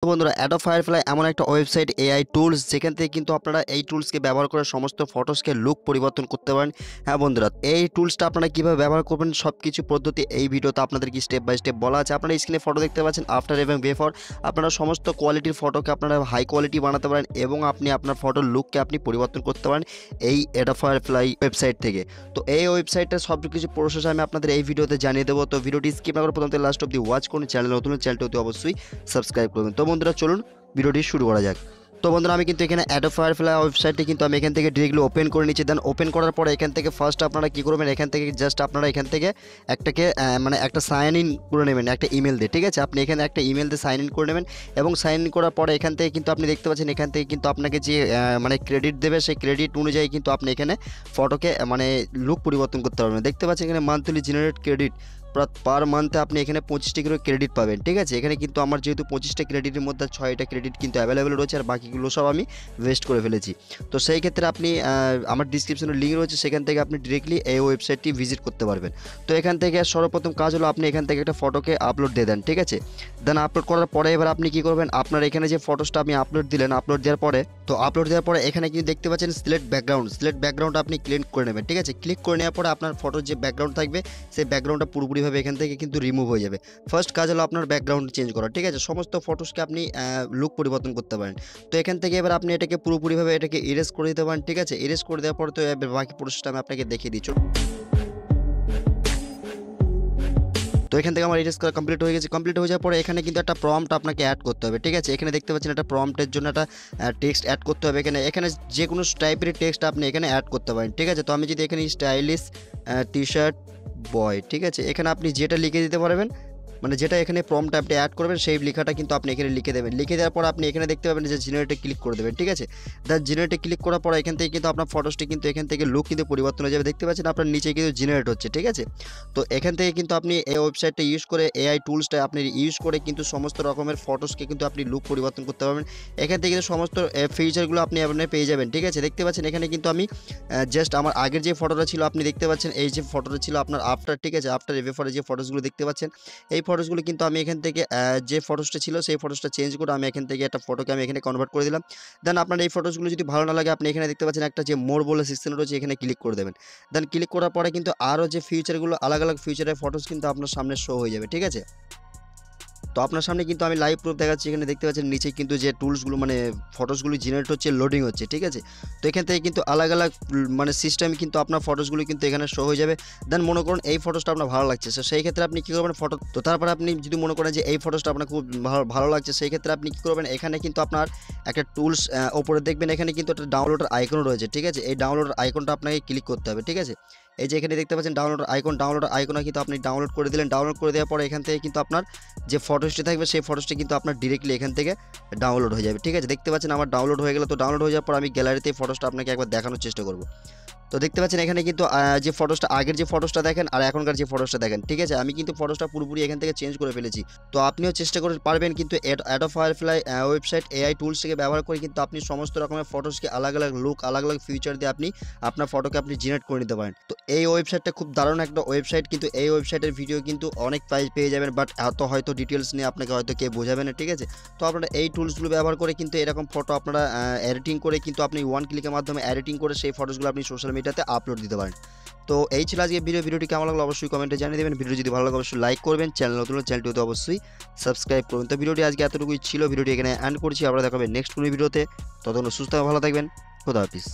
তো বন্ধুরা Adobe firefly এমন একটা ওয়েবসাইট এআই টুলস যেখান থেকে কিন্তু আপনারা এই টুলসকে ব্যবহার করে সমস্ত ফটোসকে লুক পরিবর্তন করতে পারেন। হ্যাঁ বন্ধুরা, এই টুলসটা আপনারা কীভাবে ব্যবহার করবেন সব কিছু পদ্ধতি এই ভিডিওতে আপনাদেরকে স্টেপ বাই স্টেপ বলা আছে। আপনারা স্ক্রিনে ফটো দেখতে পাচ্ছেন আফটার এবং বিফোর। আপনারা সমস্ত কোয়ালিটির ফটোকে আপনারা হাই কোয়ালিটি বানাতে পারেন এবং আপনি আপনার ফটোর লুককে আপনি পরিবর্তন করতে পারেন এই অ্যাডোব ফায়ারফ্লাই ওয়েবসাইট থেকে। তো এই ওয়েবসাইটটা সব কিছু প্রসেস আমি আপনাদের এই ভিডিওতে জানিয়ে দেবো। তো ভিডিওটি স্কিপ না করে প্রথম থেকে লাস্ট অব্দি ওয়াচ করুন। চ্যানেল নতুন চ্যানেলটি অবশ্যই সাবস্ক্রাইব করবেন। তো বন্ধুরা চলুন ভিডিওটি শুরু করা যাক। তো বন্ধুরা আমি কিন্তু এখানে অ্যাডোব ফায়ারফ্লাই ওয়েবসাইটটি কিন্তু আমি এখান থেকে ডিরেক্টলি ওপেন করে নিচ্ছি। দেন ওপেন করার পরে এখান থেকে ফার্স্ট আপনারা কী করবেন, এখান থেকে জাস্ট আপনারা এখান থেকে একটা সাইন ইন করে নেবেন একটা ইমেল দিয়ে। ঠিক আছে, আপনি এখানে একটা ইমেল দিয়ে সাইন ইন করে নেবেন এবং সাইন ইন করার পরে এখান থেকে কিন্তু আপনি দেখতে পাচ্ছেন এখান থেকে কিন্তু আপনাকে যে ক্রেডিট দেবে সেই ক্রেডিট অনুযায়ী কিন্তু আপনি এখানে ফটোকে লুক পরিবর্তন করতে পারবেন। দেখতে পাচ্ছেন এখানে মান্থলি জেনারেট ক্রেডিট পার মান্থে আপনি এখানে 25টা করে ক্রেডিট পাবেন। ঠিক আছে, এখানে কিন্তু আমার যেহেতু 25টা ক্রেডিটের মধ্যে 6টা ক্রেডিট কিন্তু অ্যাভেলেবেল রয়েছে আর বাকিগুলো সব আমি ওয়েস্ট করে ফেলেছি। তো সেই ক্ষেত্রে আপনি আমার ডিসক্রিপশনে লিঙ্ক রয়েছে, সেখান থেকে আপনি ডিরেক্টলি এই ওয়েবসাইটটি ভিজিট করতে পারবেন। তো এখান থেকে সর্বপ্রথম কাজ হলো আপনি এখান থেকে একটা ফটোকে আপলোড দিয়ে দেন। ঠিক আছে, দেন আপলোড করার পরে এবার আপনি কী করবেন, আপনার এখানে যে ফটোসটা আপনি আপলোড দিলেন, আপলোড দেওয়ার পরে এখানে কিন্তু দেখতে পাচ্ছেন সিলেক্ট ব্যাকগ্রাউন্ড আপনি ক্লিক করে নেবেন। ঠিক আছে, ক্লিক করে নেওয়ার পরে আপনার ফটোর যে ব্যাকগ্রাউন্ড থাকবে সেই ব্যাকগ্রাউন্ডটা পুরোপুরিভাবে এখান থেকে কিন্তু রিমুভ হয়ে যাবে। ফার্স্ট কাজ হলো আপনার ব্যাকগ্রাউন্ড চেঞ্জ করা। ঠিক আছে, সমস্ত ফটোসকে আপনি লুক পরিবর্তন করতে পারেন। তো এখান থেকে এবার আপনি এটাকে পুরোপুরিভাবে ইরেজ করে দিতে পারেন। ঠিক আছে, ইরেজ করে দেওয়ার পরে তো এবার বাকি প্রসেসটা আমি আপনাকে দেখিয়ে দিচ্ছি। তো এখান থেকে আমার ইরেজ করা কমপ্লিট হয়ে গেছে। কমপ্লিট হয়ে যাওয়ার পরে এখানে কিন্তু একটা প্রম্পট আপনাকে অ্যাড করতে হবে। ঠিক আছে, এখানে দেখতে পাচ্ছেন একটা প্রম্পটের জন্য একটা টেক্সট অ্যাড করতে হবে। এখানে যে কোনো টাইপের টেক্সট আপনি এখানে অ্যাড করতে পারেন। ঠিক আছে, তো আমি যদি এখানে স্টাইলিশ টি শার্ট বয়, ঠিক আছে, এখানে আপনি যেটা লিখে দিতে পারবেন, যেটা এখানে প্রম্পট আপনি অ্যাড করবেন সেই লেখাটা কিন্তু আপনি এখানে লিখে দেবেন। লিখে দেওয়ার পর আপনি এখানে দেখতে পাবেন যে জেনারেটে ক্লিক করে দেবেন। ঠিক আছে, জেনারেটে ক্লিক করার পর এখান থেকে কিন্তু আপনার ফটোসটি কিন্তু এখান থেকে লুক কিন্তু পরিবর্তন হয়ে যাবে। দেখতে পাচ্ছেন আপনার নিচে কিন্তু জেনারেট হচ্ছে। ঠিক আছে, তো এখান থেকে কিন্তু আপনি এই ওয়েবসাইটটা ইউজ করে এআই টুলসটা আপনি ইউজ করে কিন্তু সমস্ত রকমের ফটোসকে কিন্তু আপনি লুক পরিবর্তন করতে পারবেন। এখান থেকে কিন্তু সমস্ত ফিচারগুলো আপনি পেয়ে যাবেন। ঠিক আছে, দেখতে পাচ্ছেন এখানে কিন্তু আমি জাস্ট আমার আগের যে ফটোটা ছিল আপনি দেখতে পাচ্ছেন, এই যে ফটোটা ছিল আপনার আফটার। ঠিক আছে, আফটার বিফোরে যে ফটোসগুলো দেখতে পাচ্ছেন, এই ফটোসগুলো কিন্তু আমি এখান থেকে যে ফটোসটা ছিল সেই ফটোসটা চেঞ্জ করে আমি এখান থেকে একটা ফটোকে আমি এখানে কনভার্ট করে দিলাম। দেন আপনার এই ফটোসগুলো যদি ভালো না লাগে আপনি এখানে দেখতে পাচ্ছেন একটা যে মোর বলে সেকশন রয়েছে, এখানে ক্লিক করে দেবেন। দেন ক্লিক করার পরে কিন্তু আরও যে ফিচারগুলো আলাদা ফিচারের ফটোস কিন্তু আপনার সামনে শো হয়ে যাবে। ঠিক আছে, তো আপনার সামনে কিন্তু আমি লাইভ প্রুফ দেখাচ্ছি। এখানে দেখতে পাচ্ছেন নিচে কিন্তু যে টুলসগুলো ফটোসগুলো জেনারেট হচ্ছে, লোডিং হচ্ছে। ঠিক আছে, তো এখান থেকে কিন্তু আলাদা সিস্টেম কিন্তু আপনার ফটোসগুলো কিন্তু এখানে শো হয়ে যাবে। দেন মনে করুন এই ফটোসটা আপনার ভালো লাগছে, সো সেই ক্ষেত্রে আপনি কী করবেন, তো তারপরে আপনি যদি মনে করেন যে এই ফটোসটা আপনার খুব ভালো লাগছে, সেই ক্ষেত্রে আপনি কী করবেন, এখানে কিন্তু আপনার একটা টুলস ওপরে দেখবেন এখানে কিন্তু একটা ডাউনলোডের আইকন রয়েছে। ঠিক আছে, এই ডাউনলোডের আইকনটা আপনাকে ক্লিক করতে হবে। ঠিক আছে, এই যে এখানে দেখতে পাচ্ছেন ডাউনলোডের আইকনে কিন্তু আপনি ডাউনলোড করে দিলেন। ডাউনলোড করে দেওয়ার পরে এখান থেকে কিন্তু আপনার যে ফটোসটি থাকবে সেই ফটোসটি কিন্তু আপনার ডিরেক্টলি এখান থেকে ডাউনলোড হয়ে যাবে। ঠিক আছে, দেখতে পাচ্ছেন আমার ডাউনলোড হয়ে গেল। তো ডাউনলোড হয়ে যাওয়ার পর আমি গ্যালারিতে ফটোসটা আপনাকে একবার দেখানোর চেষ্টা করব। তো দেখতে পাচ্ছেন এখানে কিন্তু যে ফটোসটা আগের যে ফটোসটা দেখেন আর এখনকার যে ফটোসটা দেখেন। ঠিক আছে, আমি কিন্তু ফটোসটা পুরোপুরি এখান থেকে চেঞ্জ করে ফেলেছি। তো আপনিও চেষ্টা করে পারবেন কিন্তু Adobe firefly website AI tools থেকে ব্যবহার করে কিন্তু আপনি সমস্ত রকমের ফটোসকে আলাদা লুক আলাদা ফিচার দিয়ে আপনি আপনার ফটোকে আপনি জেনারেট করে নিতে পারেন। তো এই ওয়েবসাইটটা খুব দারুণ একটা ওয়েবসাইট, কিন্তু এই ওয়েবসাইটের ভিডিও কিন্তু অনেক প্রাইস পেয়ে যাবেন, বাট এত হয়তো ডিটেলস নিয়ে আপনাকে হয়তো কেউ বোঝাবে না। ঠিক আছে, তো আপনারা এই টুলসগুলো ব্যবহার করে কিন্তু এরকম ফটো আপনারা এডিটিং করে কিন্তু আপনি ওয়ান ক্লিকের মাধ্যমে এডিটিং করে সেই ফটোসগুলো আপনি সোশ্যাল মিডিয়াতে আপলোড দিতে পারেন। তো এই ছিল আজকে ভিডিওটি কেমন লাগলো অবশ্যই কমেন্টে জানিয়ে দেবেন। ভিডিও যদি ভালো লাগে অবশ্যই লাইক করবেন, চ্যানেল নতুন চ্যানেলটিতে অবশ্যই সাবস্ক্রাইব করবেন। তো ভিডিওটি আজকে এতটুকুই ছিল, ভিডিওটি এখানে এন্ড করছি। আমরা দেখাবেন নেক্সট কোনো ভিডিওতে। ততক্ষণ সুস্থ ভালো থাকবেন, খোদা হাফিজ।